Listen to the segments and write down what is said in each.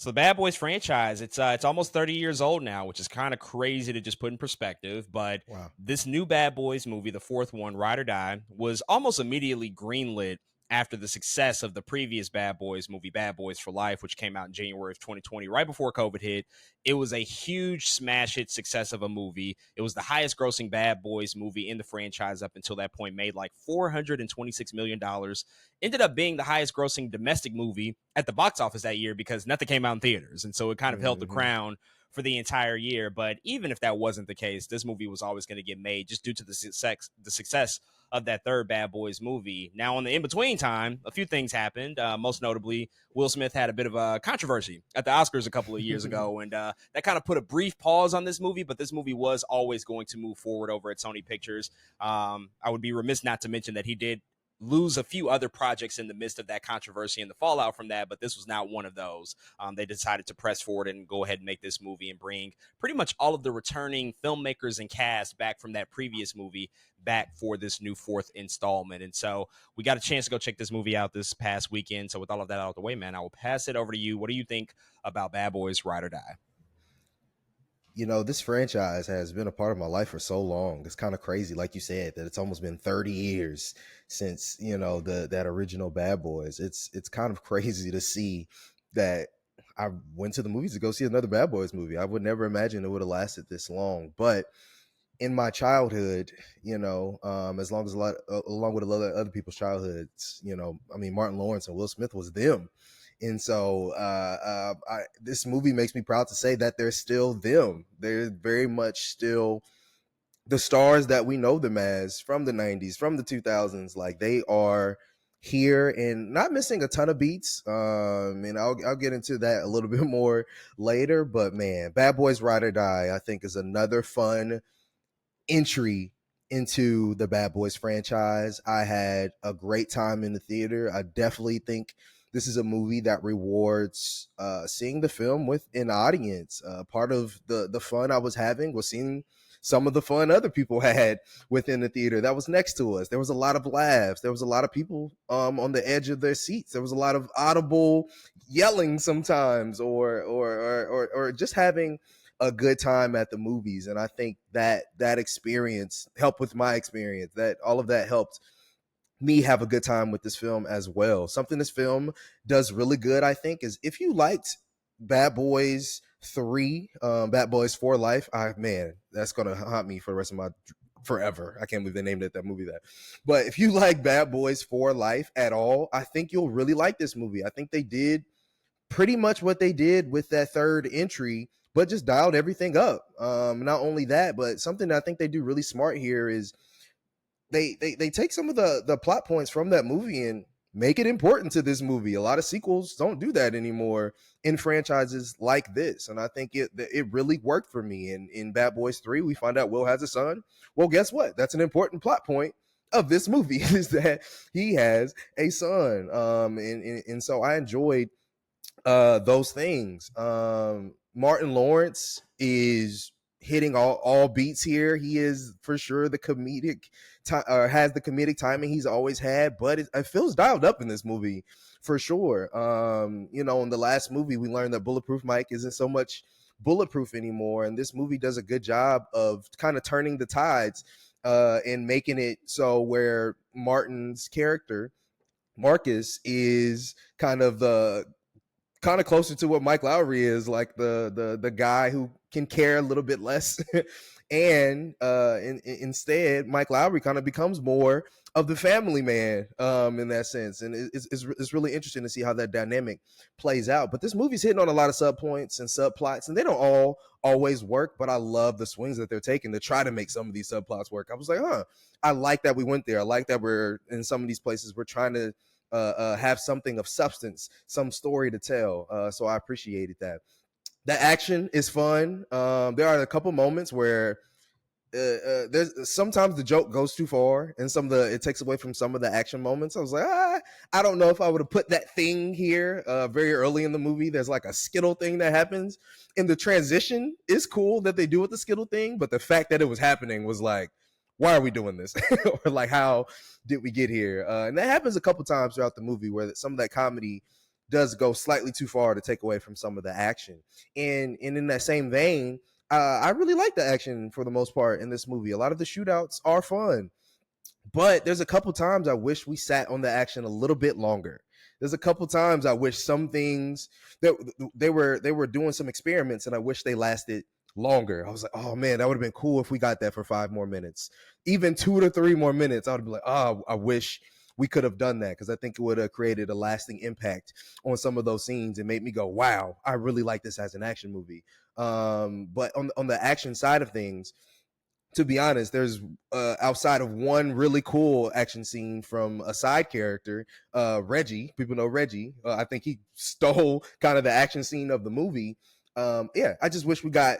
So the Bad Boys franchise, it's almost 30 years old now, which is kind of crazy to just put in perspective. But Wow. this new Bad Boys movie, the fourth one, Ride or Die, was almost immediately greenlit after the success of the previous Bad Boys movie, Bad Boys for Life, which came out in January of 2020, right before COVID hit. It was a huge smash hit success of a movie. It was the highest grossing Bad Boys movie in the franchise up until that point, made like $426 million. Ended up being the highest grossing domestic movie at the box office that year because nothing came out in theaters. And so it kind of held the Hmm. crown for the entire year. But even if that wasn't the case, this movie was always going to get made just due to the success of that third Bad Boys movie. Now, on the in between time, a few things happened. Most notably, Will Smith had a bit of a controversy at the Oscars a couple of years ago, and that kind of put a brief pause on this movie. But this movie was always going to move forward over at Sony Pictures. I would be remiss not to mention that he did lose a few other projects in the midst of that controversy and the fallout from that, but this was not one of those. They decided to press forward and go ahead and make this movie and bring pretty much all of the returning filmmakers and cast back from that previous movie back for this new fourth installment. And so we got a chance to go check this movie out this past weekend. So with all of that out of the way, man, I will pass it over to you. What do you think about Bad Boys Ride or Die? This franchise has been a part of my life for so long. It's kind of crazy, like you said, that it's almost been 30 years since, that original Bad Boys. It's kind of crazy to see that I went to the movies to go see another Bad Boys movie. I would never imagine it would have lasted this long. But in my childhood, as long as along with a lot of other people's childhoods, I mean, Martin Lawrence and Will Smith was them. And so this movie makes me proud to say that they're still them. They're very much still the stars that we know them as from the 90s, from the 2000s. Like, they are here and not missing a ton of beats. And I'll get into that a little bit more later. But man, Bad Boys Ride or Die, I think, is another fun entry into the Bad Boys franchise. I had a great time in the theater. I definitely think this is a movie that rewards seeing the film with an audience. Part of the fun I was having was seeing some of the fun other people had within the theater that was next to us. There was a lot of laughs. There was a lot of people on the edge of their seats. There was a lot of audible yelling sometimes, or just having a good time at the movies. And I think that experience helped with my experience. That all of that helped me have a good time with this film as well. Something this film does really good, I think, is if you liked Bad Boys 3, Bad Boys for Life, man, that's gonna haunt me for the rest of my forever. I can't believe they named it that movie that. But if you like Bad Boys for Life at all, I think you'll really like this movie. I think they did pretty much what they did with that third entry, but just dialed everything up. Not only that, but something that I think they do really smart here is they take some of the plot points from that movie and make it important to this movie. A lot of sequels don't do that anymore in franchises like this, and I think it really worked for me. In Bad Boys 3, we find out Will has a son. Well, guess what? That's an important plot point of this movie is that he has a son. And so I enjoyed those things. Martin Lawrence is hitting all beats here. He is for sure the comedic has the comedic timing he's always had, but it feels dialed up in this movie for sure. In the last movie we learned that Bulletproof Mike isn't so much bulletproof anymore, and this movie does a good job of kind of turning the tides and making it so where Martin's character Marcus is kind of closer to what Mike Lowry is, like the guy who can care a little bit less. And instead, Mike Lowry kind of becomes more of the family man in that sense. And it's really interesting to see how that dynamic plays out. But this movie's hitting on a lot of subpoints and subplots, and they don't all always work, but I love the swings that they're taking to try to make some of these subplots work. I was like, I like that we went there. I like that we're in some of these places we're trying to have something of substance, some story to tell. So I appreciated that. The action is fun. There are a couple moments where there's sometimes the joke goes too far, and it takes away from some of the action moments. I was like, I don't know if I would have put that thing here very early in the movie. There's like a Skittle thing that happens, and the transition is cool that they do with the Skittle thing, but the fact that it was happening was like, why are we doing this? Or like, how did we get here? And that happens a couple times throughout the movie where some of that comedy does go slightly too far to take away from some of the action. And in that same vein, I really like the action for the most part in this movie. A lot of the shootouts are fun, but there's a couple times I wish we sat on the action a little bit longer. There's a couple times I wish some things that they were doing some experiments, and I wish they lasted longer. I was like, oh man, that would have been cool if we got that for 5 more minutes, even 2 to 3 more minutes. I would be like, oh, I wish we could have done that, because I think it would have created a lasting impact on some of those scenes and made me go, wow, I really like this as an action movie. But on the action side of things, to be honest, there's outside of one really cool action scene from a side character, Reggie. People know Reggie. I think he stole kind of the action scene of the movie. Yeah, I just wish we got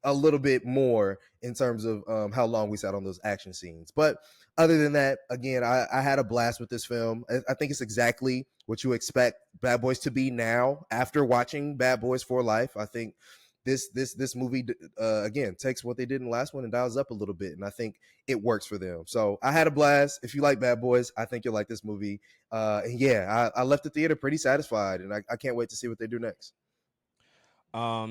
a little bit more in terms of how long we sat on those action scenes. But other than that, again, I had a blast with this film. I think it's exactly what you expect Bad Boys to be now after watching Bad Boys for Life. I think this movie again takes what they did in the last one and dials up a little bit, and I think it works for them. So I had a blast. If you like Bad Boys, I think you'll like this movie. And yeah, I left the theater pretty satisfied, and I can't wait to see what they do next.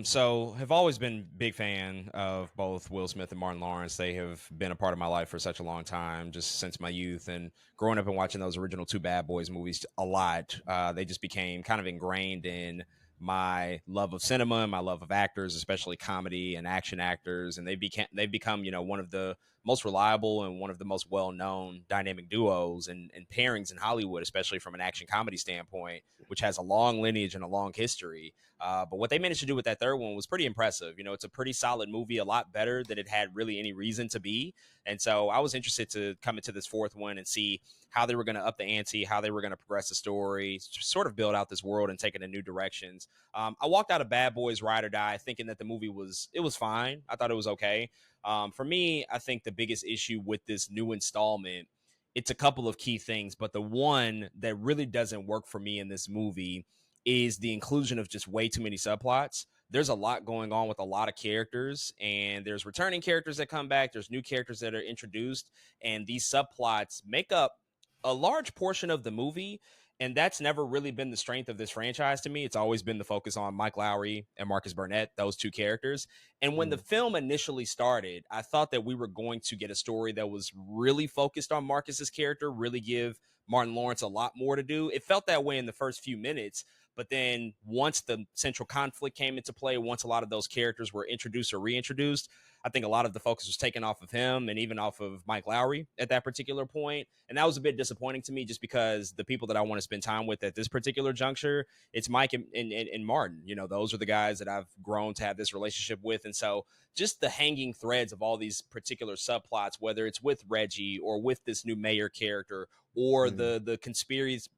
So have always been big fan of both Will Smith and Martin Lawrence. They have been a part of my life for such a long time, just since my youth and growing up and watching those original two Bad Boys movies a lot. They just became kind of ingrained in my love of cinema and my love of actors, especially comedy and action actors. And they've become, one of the most reliable and one of the most well-known dynamic duos and pairings in Hollywood, especially from an action comedy standpoint, which has a long lineage and a long history. But what they managed to do with that third one was pretty impressive. It's a pretty solid movie, a lot better than it had really any reason to be. And so I was interested to come into this fourth one and see how they were going to up the ante, how they were going to progress the story, sort of build out this world and take it in new directions. I walked out of Bad Boys Ride or Die thinking that the movie was fine. I thought it was okay. For me, I think the biggest issue with this new installment, it's a couple of key things, but the one that really doesn't work for me in this movie is the inclusion of just way too many subplots. There's a lot going on with a lot of characters, and there's returning characters that come back. There's new characters that are introduced, and these subplots make up a large portion of the movie. And that's never really been the strength of this franchise to me. It's always been the focus on Mike Lowry and Marcus Burnett, those two characters. And when the Mm, film initially started, I thought that we were going to get a story that was really focused on Marcus's character, really give Martin Lawrence a lot more to do. It felt that way in the first few minutes. But then once the central conflict came into play, once a lot of those characters were introduced or reintroduced, I think a lot of the focus was taken off of him and even off of Mike Lowry at that particular point. And that was a bit disappointing to me, just because the people that I want to spend time with at this particular juncture, it's Mike and Martin. Those are the guys that I've grown to have this relationship with. And so just the hanging threads of all these particular subplots, whether it's with Reggie or with this new mayor character or mm, the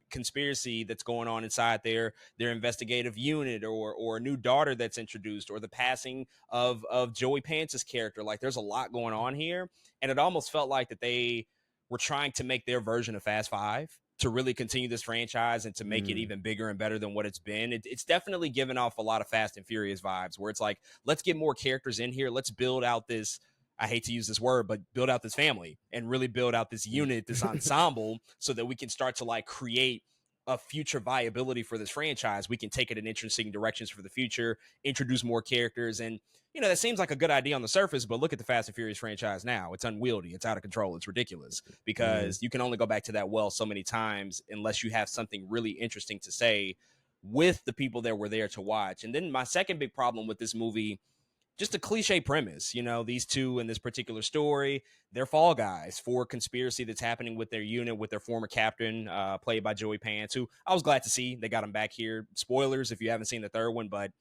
conspiracy that's going on inside their investigative unit, or a new daughter that's introduced, or the passing of Joey Pance's character. Like, there's a lot going on here, and it almost felt like that they were trying to make their version of Fast Five to really continue this franchise and to make it mm, even bigger and better than what it's been. It's definitely given off a lot of Fast and Furious vibes, where it's like, let's get more characters in here. Let's build out this, I hate to use this word, but build out this family and really build out this mm. unit, this ensemble, so that we can start to like create a future viability for this franchise. We can take it in interesting directions for the future, introduce more characters. And, that seems like a good idea on the surface, but look at the Fast and Furious franchise now. It's unwieldy. It's out of control. It's ridiculous, Mhm, because you can only go back to that well so many times unless you have something really interesting to say with the people that were there to watch. And then my second big problem with this movie, just a cliche premise. These two in this particular story, they're fall guys for a conspiracy that's happening with their unit, with their former captain, played by Joey Pants, who I was glad to see they got him back here. Spoilers if you haven't seen the third one, but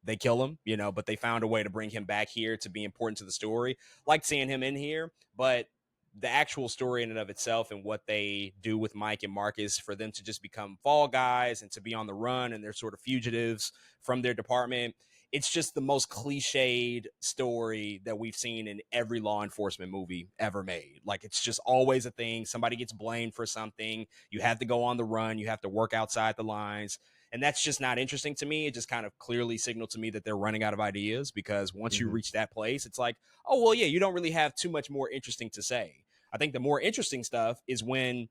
they kill him, but they found a way to bring him back here to be important to the story. Like seeing him in here, but the actual story in and of itself and what they do with Mike and Marcus, for them to just become fall guys and to be on the run, and they're sort of fugitives from their department. It's just the most cliched story that we've seen in every law enforcement movie ever made. Like, it's just always a thing. Somebody gets blamed for something. You have to go on the run. You have to work outside the lines. And that's just not interesting to me. It just kind of clearly signaled to me that they're running out of ideas, because once you mhm, reach that place, it's like, oh, well, yeah, you don't really have too much more interesting to say. I think the more interesting stuff is when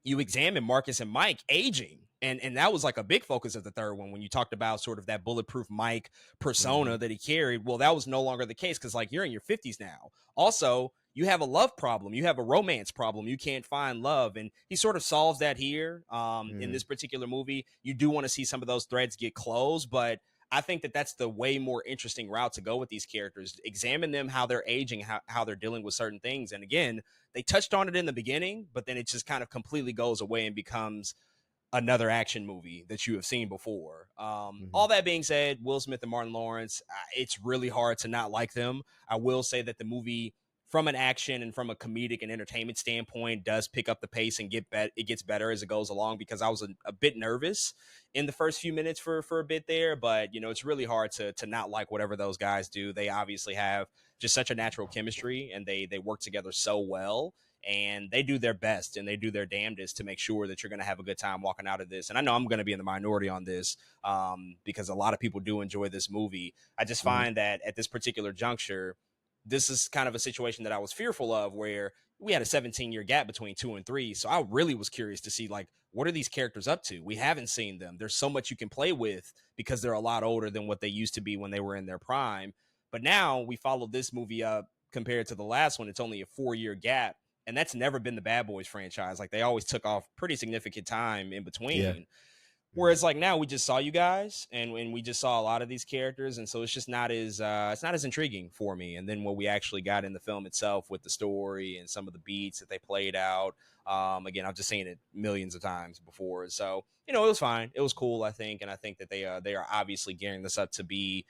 you examine Marcus and Mike aging. And that was like a big focus of the third one when you talked about sort of that bulletproof Mike Mm-hmm. persona that he carried. Well, that was no longer the case because like you're in your 50s now. Also, you have a love problem, you have a romance problem, you can't find love, and he sort of solves that here in Mm-hmm. this particular movie. You do want to see some of those threads get closed, but I think that that's the way more interesting route to go with these characters. Examine them, how they're aging, how they're dealing with certain things. And again, they touched on it in the beginning, but then it just kind of completely goes away and becomes another action movie that you have seen before. Mm-hmm. All that being said, Will Smith and Martin Lawrence, it's really hard to not like them. I will say that the movie, from an action and from a comedic and entertainment standpoint, does pick up the pace and it gets better as it goes along, because I was a bit nervous in the first few minutes for a bit there. But you know, it's really hard to not like whatever those guys do. They obviously have just such a natural chemistry, and they work together so well, and they do their best and they do their damnedest to make sure that you're going to have a good time walking out of this. And I know I'm going to be in the minority on this, because a lot of people do enjoy this movie. I just Mm-hmm. find that at this particular juncture, this is kind of a situation that I was fearful of, where we had a 17-year gap between 2 and 3. So I really was curious to see, like, what are these characters up to? We haven't seen them. There's so much you can play with because they're a lot older than what they used to be when they were in their prime. But now we followed this movie up compared to the last one. It's only a 4-year gap, and that's never been the Bad Boys franchise. Like, they always took off pretty significant time in Yeah. between. Mm-hmm. Whereas like now we just saw you guys, and we just saw a lot of these characters, and so it's just not as it's not as intriguing for me. And then what we actually got in the film itself with the story and some of the beats that they played out. Again, I've just seen it millions of times before, so you know, it was fine. It was cool, I think, and I think that they are obviously gearing this up to be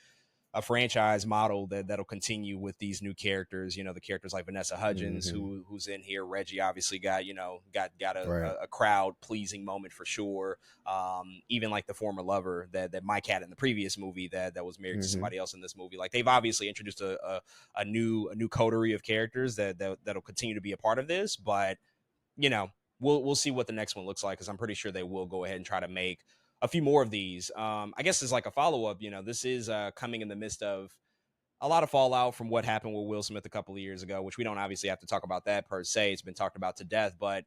a franchise model that'll continue with these new characters. You know, the characters like Vanessa Hudgens, Mm-hmm. who's in here. Reggie obviously got, you know, got Right. a crowd pleasing moment for sure. Even like the former lover that Mike had in the previous movie that was married to Mm-hmm. somebody else in this movie. Like, they've obviously introduced a new coterie of characters that'll continue to be a part of this. But you know, we'll see what the next one looks like, because I'm pretty sure they will go ahead and try to make a few more of these. I guess as like a follow up, you know, this is coming in the midst of a lot of fallout from what happened with Will Smith a couple of years ago, which we don't obviously have to talk about that per se. It's been talked about to death, but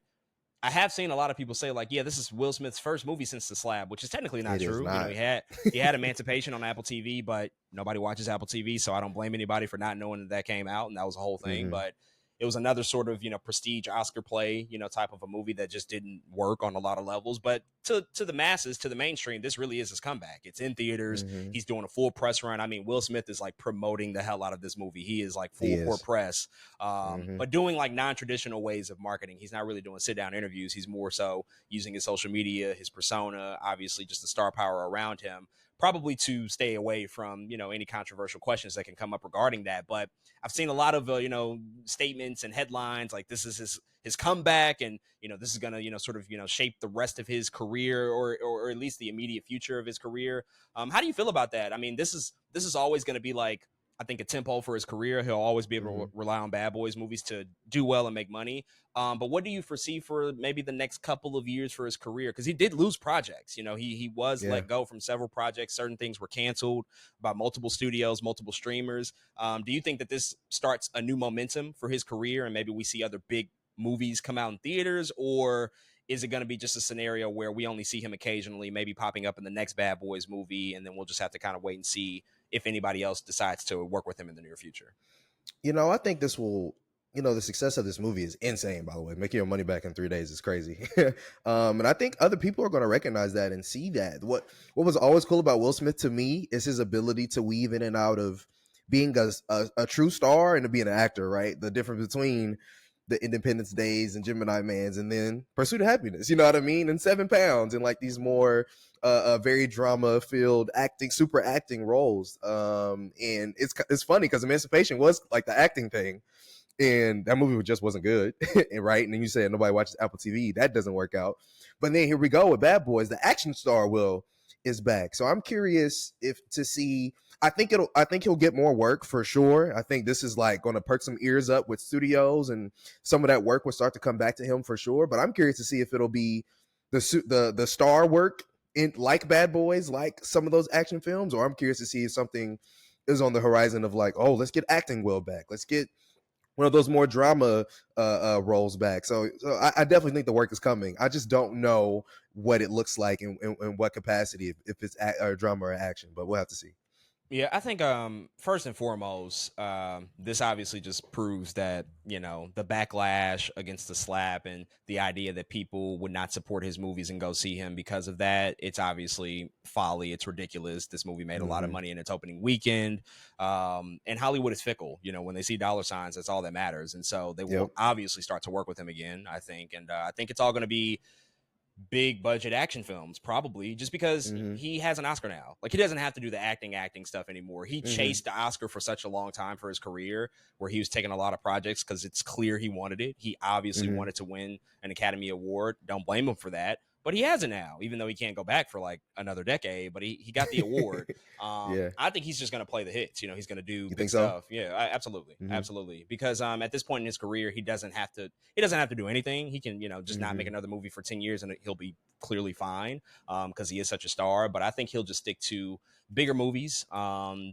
I have seen a lot of people say like, yeah, this is Will Smith's first movie since The Slab, which is technically not It is true. You know, not. he had Emancipation on Apple TV, but nobody watches Apple TV, so I don't blame anybody for not knowing that that came out, and that was a whole thing. Mm-hmm. But it was another sort of, you know, prestige Oscar play, you know, type of a movie that just didn't work on a lot of levels. But to the masses, to the mainstream, this really is his comeback. It's in theaters. Mm-hmm. He's doing a full press run. I mean, Will Smith is like promoting the hell out of this movie. He is like He full court is. press, Mm-hmm. but doing like non-traditional ways of marketing. He's not really doing sit down interviews. He's more so using his social media, his persona, obviously just the star power around him, probably to stay away from, you know, any controversial questions that can come up regarding that. But I've seen a lot of you know, statements and headlines like this is his comeback, and you know, this is gonna, you know, sort of, you know, shape the rest of his career, or at least the immediate future of his career. How do you feel about that? I mean, this is always going to be like, I think, a tempo for his career. He'll always be able Mm-hmm. to rely on Bad Boys movies to do well and make money. But what do you foresee for maybe the next couple of years for his career? Because he did lose projects. You know, he was Yeah. let go from several projects. Certain things were canceled by multiple studios, multiple streamers. Do you think that this starts a new momentum for his career, and maybe we see other big movies come out in theaters, or is it going to be just a scenario where we only see him occasionally, maybe popping up in the next Bad Boys movie, and then we'll just have to kind of wait and see if anybody else decides to work with him in the near future? I think this will, the success of this movie is insane, by the way. Making your money back in 3 days is crazy. And I think other people are going to recognize that and see that. What was always cool about Will Smith to me is his ability to weave in and out of being a true star and to being an actor, right? The difference between the Independence Days and Gemini Mans and then Pursuit of Happiness, you know what I mean? And 7 pounds and like these more very drama filled acting, super acting roles. And it's funny because Emancipation was like the acting thing, and that movie just wasn't good, right? And then you said nobody watches Apple TV, that doesn't work out. But then here we go with Bad Boys, the action star Will is back. So I'm curious if to see. I think he'll get more work for sure. I think this is like going to perk some ears up with studios, and some of that work will start to come back to him for sure. But I'm curious to see if it'll be the star work in like Bad Boys, like some of those action films, or I'm curious to see if something is on the horizon of like, oh, let's get acting Will back. Let's get one of those more drama roles back. So I definitely think the work is coming. I just don't know what it looks like in what capacity, if it's or drama or action. But we'll have to see. Yeah, I think first and foremost, this obviously just proves that, the backlash against the slap and the idea that people would not support his movies and go see him because of that, it's obviously folly. It's ridiculous. This movie made a lot of Hmm. money in its opening weekend. And Hollywood is fickle. When they see dollar signs, that's all that matters. And so they will Yep. obviously start to work with him again, I think. And I think it's all going to be big budget action films, probably just because Hmm. he has an Oscar now. Like, he doesn't have to do the acting stuff anymore. He Hmm. chased the Oscar for such a long time for his career, where he was taking a lot of projects because it's clear he wanted it. He obviously Hmm. wanted to win an Academy Award. Don't blame him for that. But he has it now, even though he can't go back for like another decade. But he got the award. Yeah. I think he's just going to play the hits. He's going to do You big think so? stuff. Yeah, absolutely, Hmm. absolutely. Because at this point in his career, he doesn't have to. He doesn't have to do anything. He can, just not make Hmm. another movie for 10 years, and he'll be clearly fine because he is such a star. But I think he'll just stick to bigger movies,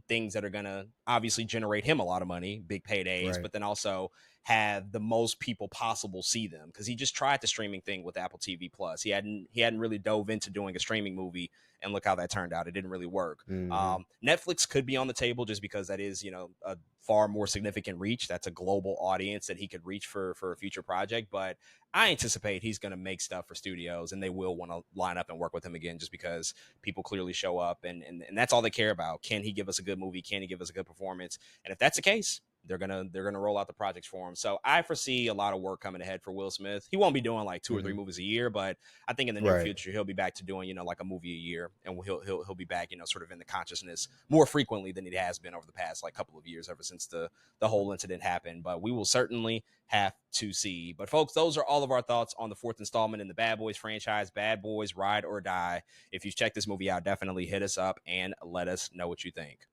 things that are going to obviously generate him a lot of money, big paydays, Right. but then also have the most people possible see them, because he just tried the streaming thing with Apple TV Plus. He hadn't really dove into doing a streaming movie, and look how that turned out. It didn't really work. Hmm. Netflix could be on the table just because that is, a far more significant reach. That's a global audience that he could reach for a future project. But I anticipate he's going to make stuff for studios, and they will want to line up and work with him again, just because people clearly show up, and that's all they care about. Can he give us a good movie? Can he give us a good performance? And if that's the case, they're gonna roll out the projects for him. So I foresee a lot of work coming ahead for Will Smith. He won't be doing like two or three Hmm. movies a year, but I think in the near Right. future he'll be back to doing, like a movie a year, and he'll be back, sort of in the consciousness more frequently than he has been over the past like couple of years, ever since the whole incident happened. But we will certainly have to see. But folks, those are all of our thoughts on the fourth installment in the Bad Boys franchise, Bad Boys Ride or Die. If you check this movie out, definitely hit us up and let us know what you think.